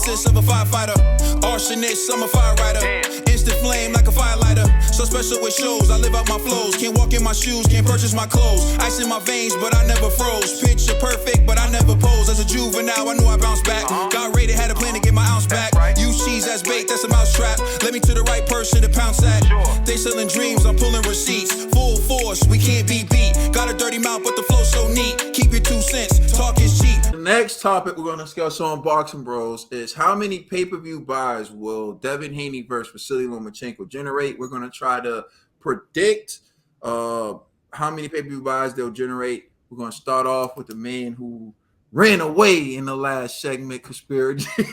nemesis of a firefighter. Arsonist, I'm a fire rider. Instant flame like a firelighter. So special with shows, I live out my flows. Can't walk in my shoes, can't purchase my clothes. Ice in my veins, but I never froze. Picture perfect, but I never pose. As a juvenile, I knew I bounced back. Got rated, had a plan to get my ounce back. Use cheese as bait, that's a mousetrap. Let me to the right person to pounce at. They selling dreams, I'm pulling receipts. Full force, we can't be beat. Got a dirty mouth, but the flow so neat. Keep your 2 cents, talk is cheap. The next topic we're going to discuss on Boxing Bros is how many pay-per-view buys will Devin Haney versus Vasily Lomachenko generate. We're going to try to predict how many pay-per-view buys they'll generate. We're going to start off with the man who ran away in the last segment, Conspiracy.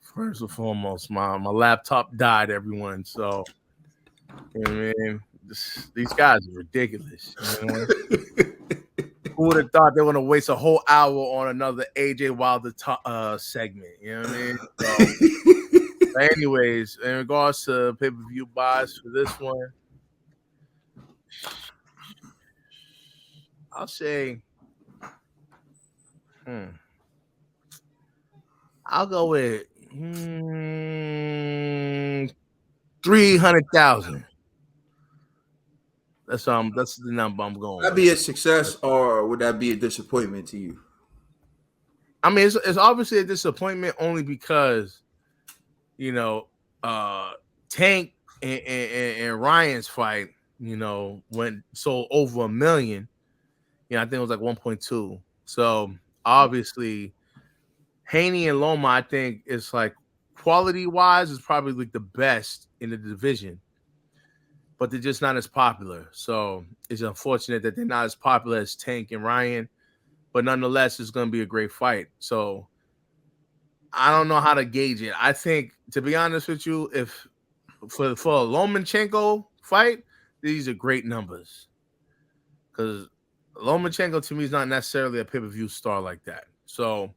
First and foremost, my laptop died, everyone. So, you know what I mean? These guys are ridiculous. You know? Who would have thought they were going to waste a whole hour on another AJ Wilder segment? You know what I mean? So, but anyways, in regards to pay-per-view buys for this one, I'll say, I'll go with 300,000. That's the number I'm going. Would that be a success or would that be a disappointment to you? I mean, it's obviously a disappointment only because, you know, Tank and Ryan's fight, you know, sold over 1 million. You know, I think it was like 1.2. So obviously, Haney and Loma, I think, is like quality wise is probably like the best in the division. But they're just not as popular. So it's unfortunate that they're not as popular as Tank and Ryan. But nonetheless, it's going to be a great fight. So I don't know how to gauge it. I think, to be honest with you, if for a Lomachenko fight, these are great numbers. Because Lomachenko, to me, is not necessarily a pay-per-view star like that. So,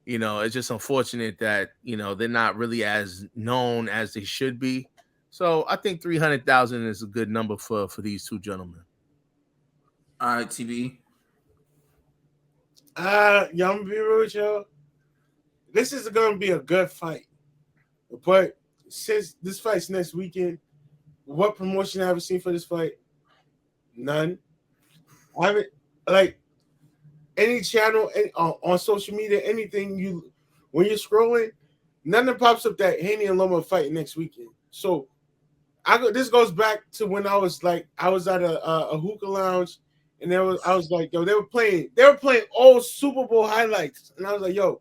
you know, it's just unfortunate that, you know, they're not really as known as they should be. So I think 300,000 is a good number for these two gentlemen. All right, TV. Y'all, I'm gonna be real with y'all. This is gonna be a good fight, but since this fight's next weekend, what promotion have I seen for this fight? None. I haven't like any channel on social media, anything when you're scrolling, nothing pops up that Haney and Loma fight next weekend. So this goes back to when I was at a hookah lounge, and I was like, yo, they were playing old Super Bowl highlights, and I was like, yo,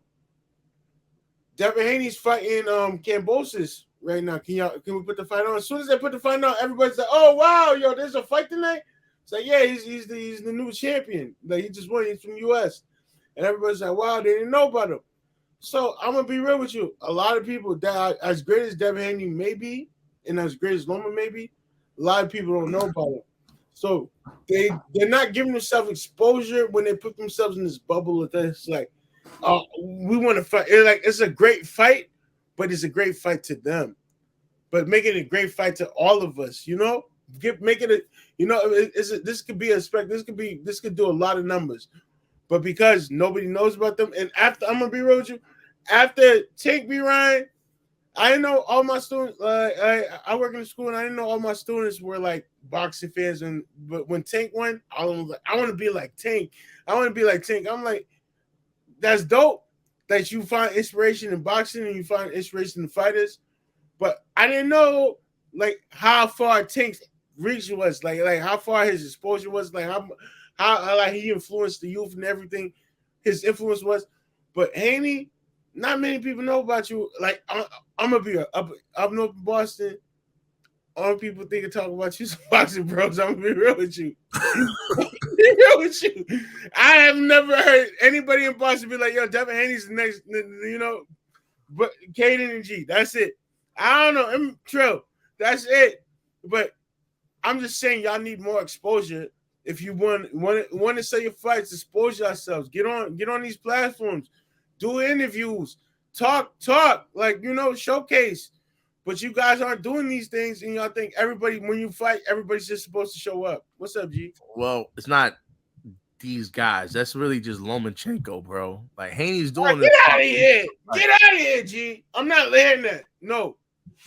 Devin Haney's fighting Kambosos right now. Can we put the fight on? As soon as they put the fight on, everybody's like, oh wow, yo, there's a fight tonight. It's like, yeah, he's the new champion. Like, he just won. He's from US, and everybody's like, wow, they didn't know about him. So I'm gonna be real with you. A lot of people that as great as Devin Haney may be, and as great as Loma may be, a lot of people don't know about him. So they're not giving themselves exposure when they put themselves in this bubble of this. Like, we want to fight. It's a great fight, but it's a great fight to them. But make it a great fight to all of us. You know, make it a. You know, this could be a spec. This could do a lot of numbers. But because nobody knows about them, and after I'm gonna be real with you, after Tank B. Ryan, I didn't know all my students. I work in a school, and I didn't know all my students were like boxing fans. But when Tank won, I was like, I want to be like Tank. I want to be like Tank. I'm like, that's dope that you find inspiration in boxing and you find inspiration in fighters. But I didn't know like how far Tank's reach was, like how far his exposure was, like how like he influenced the youth and everything. His influence was, but Haney. Not many people know about you. Like, I'm gonna be up north in Boston. All people think of talking about you some boxing bros. I'm gonna be real with you. I have never heard anybody in Boston be like, "Yo, Devin Haney's the next," you know. But Caden and G, that's it. I don't know. True, that's it. But I'm just saying, y'all need more exposure. If you want to sell your fights, expose yourselves. Get on these platforms. Do interviews, talk, like, you know, showcase. But you guys aren't doing these things, and y'all think when you fight, everybody's just supposed to show up. What's up, G? Well, it's not these guys. That's really just Lomachenko, bro. Like Haney's doing Get this. out of here. Get out of here, G. I'm not letting that. No.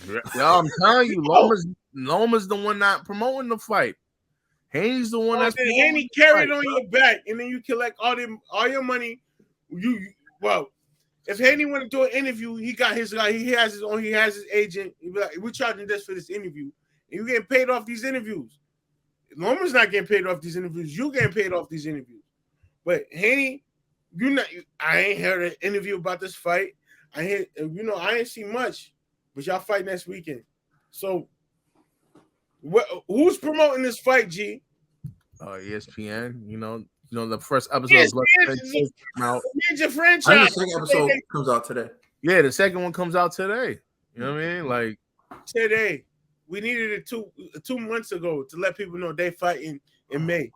Yo, I'm telling you, Loma's the one not promoting the fight. Haney's the one that's then Haney carried on your back, and then you collect all your money. Well, if Haney want to do an interview, he got his guy. He has his agent. He be like, we're charging this for this interview, and you getting paid off these interviews. Loma's not getting paid off these interviews. You getting paid off these interviews. But Haney, I ain't heard an interview about this fight. I ain't seen much. But y'all fight next weekend. So, who's promoting this fight, G? ESPN. You know the first episode came out. Major franchise. The second episode comes out today. Yeah, the second one comes out today. You know what I mean? Like today. We needed it 2 months ago to let people know they fighting in May.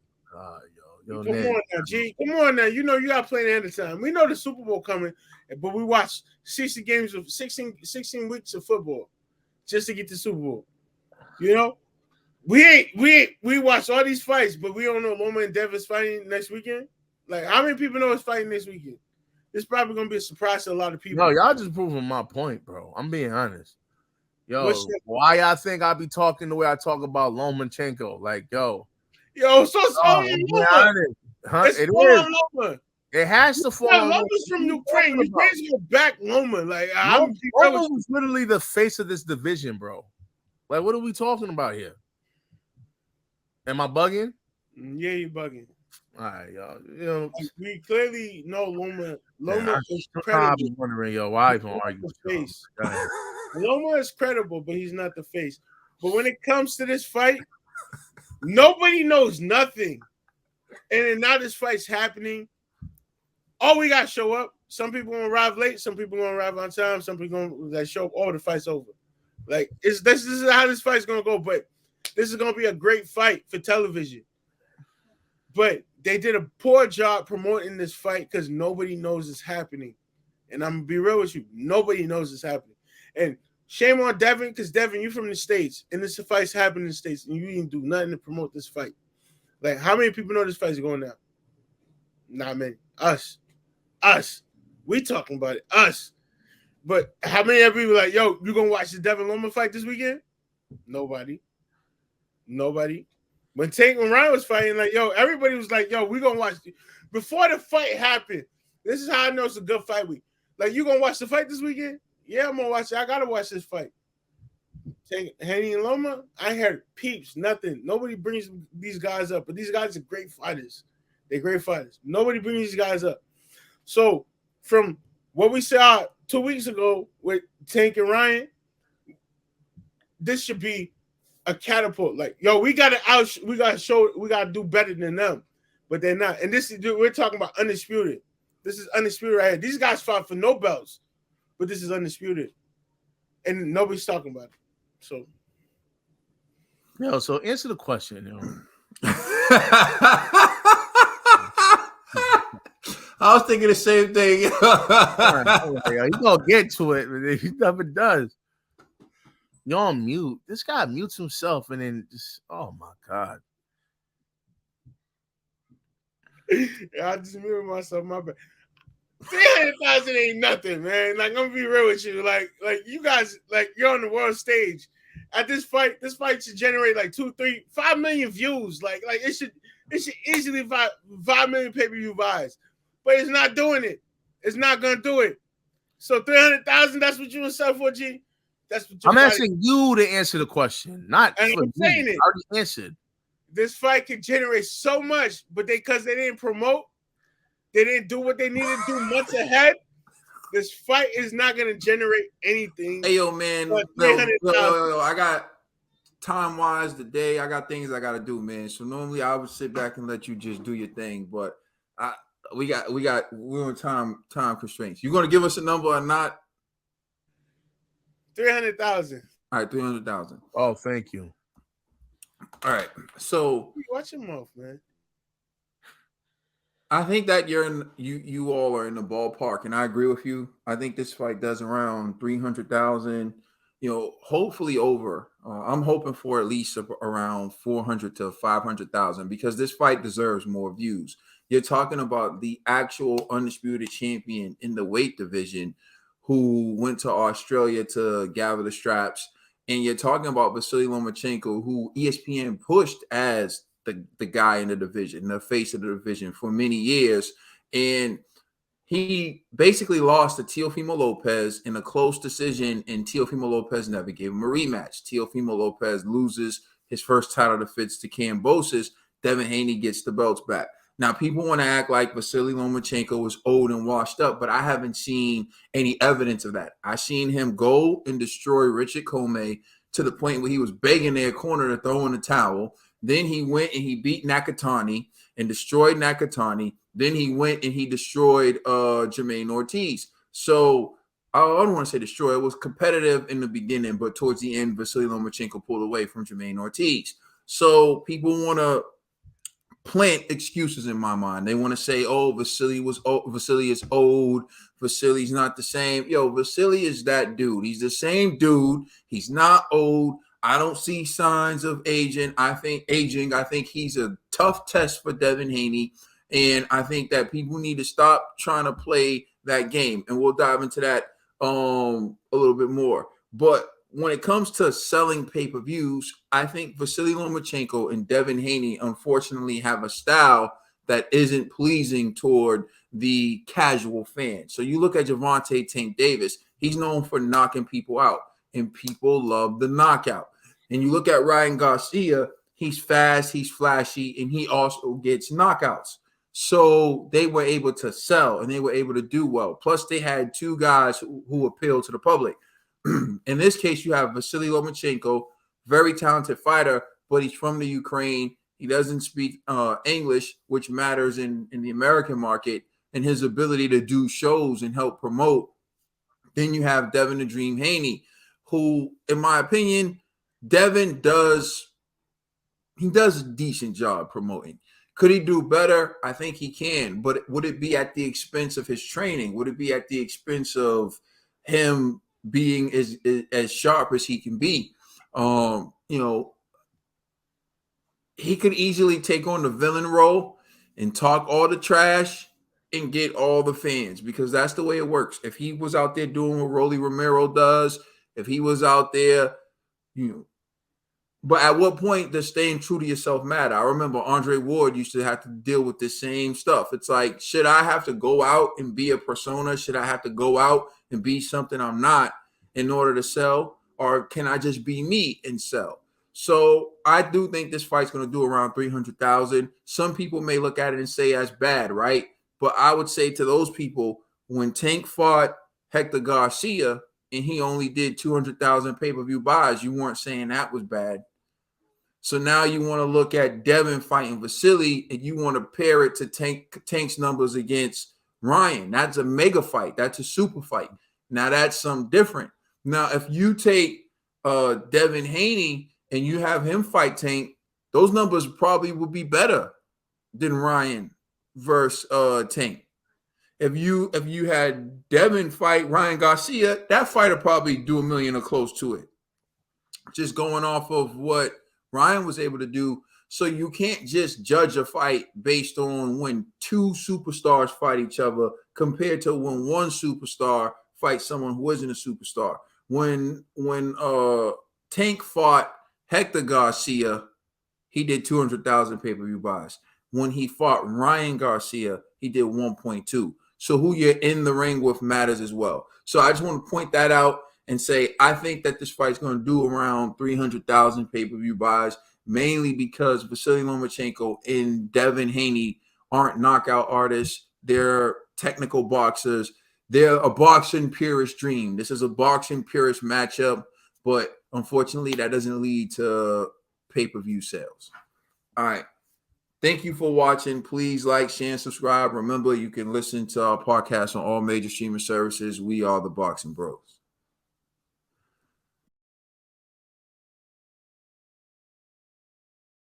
Yo, Come on now, G. Come on now. You know you got plenty of time. We know the Super Bowl coming, but we watched 16 weeks of football just to get the Super Bowl. You know, we watched all these fights, but we don't know Loma and Devin's fighting next weekend. Like, how many people know it's fighting this weekend? It's probably gonna be a surprise to a lot of people. No, y'all just proving my point, bro. I'm being honest. Yo, why y'all think I be talking the way I talk about Lomachenko? Like, so honest. Huh? It is. Loma. It has to fall on Loma's from Ukraine. Ukraine's gonna back Loma. Like, Loma was literally the face of this division, bro. Like, what are we talking about here? Am I bugging? Yeah, you bugging. All right, y'all. You know, we clearly know Loma. Loma is credible. I've been wondering, why even argue with the face? Loma is credible, but he's not the face. But when it comes to this fight, nobody knows nothing. And then now this fight's happening. All we got to show up. Some people gonna arrive late. Some people gonna arrive on time. Some people gonna show up. Oh, the fight's over. Like, this is how this fight's gonna go. But this is gonna be a great fight for television. But they did a poor job promoting this fight because nobody knows it's happening. And I'm gonna be real with you. Nobody knows it's happening. And shame on Devin, because Devin, you from the States, and this fight's happening in the States, and you didn't do nothing to promote this fight. Like, how many people know this fight's going down? Not many. Us. We talking about it. Us. But how many of people like, yo, you gonna watch the Devin Loma fight this weekend? Nobody. When Tank and Ryan was fighting, like, yo, everybody was like, yo, we gonna watch. Before the fight happened, this is how I know it's a good fight week. Like, you gonna watch the fight this weekend? Yeah, I'm gonna watch it. I gotta watch this fight. Haney and Loma, I heard peeps, nothing. Nobody brings these guys up, but these guys are great fighters. They're great fighters. Nobody brings these guys up. So from what we saw 2 weeks ago with Tank and Ryan, this should be a catapult. Like, yo, we gotta do better than them, but they're not. And we're talking about undisputed. This is undisputed right here. These guys fought for no belts, but this is undisputed, and nobody's talking about it. So, so answer the question, I was thinking the same thing. He's gonna get to it, but he never does. You're on mute. This guy mutes himself and then just, oh my God. I just muted myself, my bad. 300,000 ain't nothing, man. Like, I'm gonna be real with you. Like you guys, like, you're on the world stage. At this fight should generate like 2, 3, 5 million views. Like it should easily 5 million pay-per-view buys. But it's not doing it. It's not gonna do it. So 300,000, that's what you would sell for, G? That's what I'm asking you to answer the question, not and for I'm saying me. it. I already answered. This fight could generate so much, but because they didn't promote, they didn't do what they needed to do months ahead. This fight is not going to generate anything. Hey, yo, man. Yo, I got time-wise today. I got things I got to do, man. So normally I would sit back and let you just do your thing, but we're on time constraints. You going to give us a number or not? 300,000. All right, 300,000. Oh, thank you. All right, so watch your mouth, man. I think that you all are in the ballpark, and I agree with you. I think this fight does around 300,000. Hopefully over. I'm hoping for at least around 400 to 500,000 because this fight deserves more views. You're talking about the actual undisputed champion in the weight division who went to Australia to gather the straps. And you're talking about Vasily Lomachenko, who ESPN pushed as the guy in the division, the face of the division for many years. And he basically lost to Teofimo Lopez in a close decision, and Teofimo Lopez never gave him a rematch. Teofimo Lopez loses his first title defense to Kambosos. Devin Haney gets the belts back. Now, people want to act like Vasily Lomachenko was old and washed up, but I haven't seen any evidence of that. I seen him go and destroy Richard Comey to the point where he was begging their corner to throw in the towel. Then he went and he beat Nakatani and destroyed Nakatani. Then he went and he destroyed Jermaine Ortiz. So I don't want to say destroy. It was competitive in the beginning, but towards the end, Vasily Lomachenko pulled away from Jermaine Ortiz. So people want to plant excuses in my mind. They want to say, "Oh, Vasily is old. Vasily's not the same." Yo, Vasily is that dude. He's the same dude. He's not old. I don't see signs of aging. I think he's a tough test for Devin Haney, and I think that people need to stop trying to play that game. And we'll dive into that a little bit more. But when it comes to selling pay-per-views, I think Vasily Lomachenko and Devin Haney unfortunately have a style that isn't pleasing toward the casual fan. So you look at Gervonta Tank Davis, he's known for knocking people out, and people love the knockout. And you look at Ryan Garcia, he's fast, he's flashy, and he also gets knockouts. So they were able to sell, and they were able to do well. Plus, they had two guys who appeal to the public. In this case, you have Vasily Lomachenko, very talented fighter, but he's from the Ukraine. He doesn't speak English, which matters in the American market, and his ability to do shows and help promote. Then you have Devin the Dream Haney, who, in my opinion, Devin does a decent job promoting. Could he do better? I think he can, but would it be at the expense of his training? Would it be at the expense of him being as sharp as he can be? He could easily take on the villain role and talk all the trash and get all the fans, because that's the way it works. If he was out there doing what Rolly Romero does, if he was out there, but at what point does staying true to yourself matter? I remember Andre Ward used to have to deal with the same stuff. It's like, should I have to go out and be a persona? Should I have to go out and be something I'm not in order to sell? Or can I just be me and sell? So I do think this fight's going to do around 300,000. Some people may look at it and say that's bad, right? But I would say to those people, when Tank fought Hector Garcia and he only did 200,000 pay-per-view buys, you weren't saying that was bad. So now you want to look at Devin fighting Vasily, and you want to pair it to Tank's numbers against Ryan. That's a mega fight. That's a super fight. Now that's something different. Now, if you take Devin Haney and you have him fight Tank, those numbers probably would be better than Ryan versus Tank. If you had Devin fight Ryan Garcia, that fight would probably do $1 million or close to it. Just going off of what Ryan was able to do. So you can't just judge a fight based on when two superstars fight each other compared to when one superstar fights someone who isn't a superstar. When Tank fought Hector Garcia, he did 200,000 pay-per-view buys. When he fought Ryan Garcia, he did 1.2. So who you're in the ring with matters as well. So I just want to point that out and say, I think that this fight's going to do around 300,000 pay-per-view buys, mainly because Vasily Lomachenko and Devin Haney aren't knockout artists. They're technical boxers. They're a boxing purist dream. This is a boxing purist matchup, but unfortunately, that doesn't lead to pay-per-view sales. All right. Thank you for watching. Please like, share, and subscribe. Remember, you can listen to our podcast on all major streaming services. We are the Boxing Bros.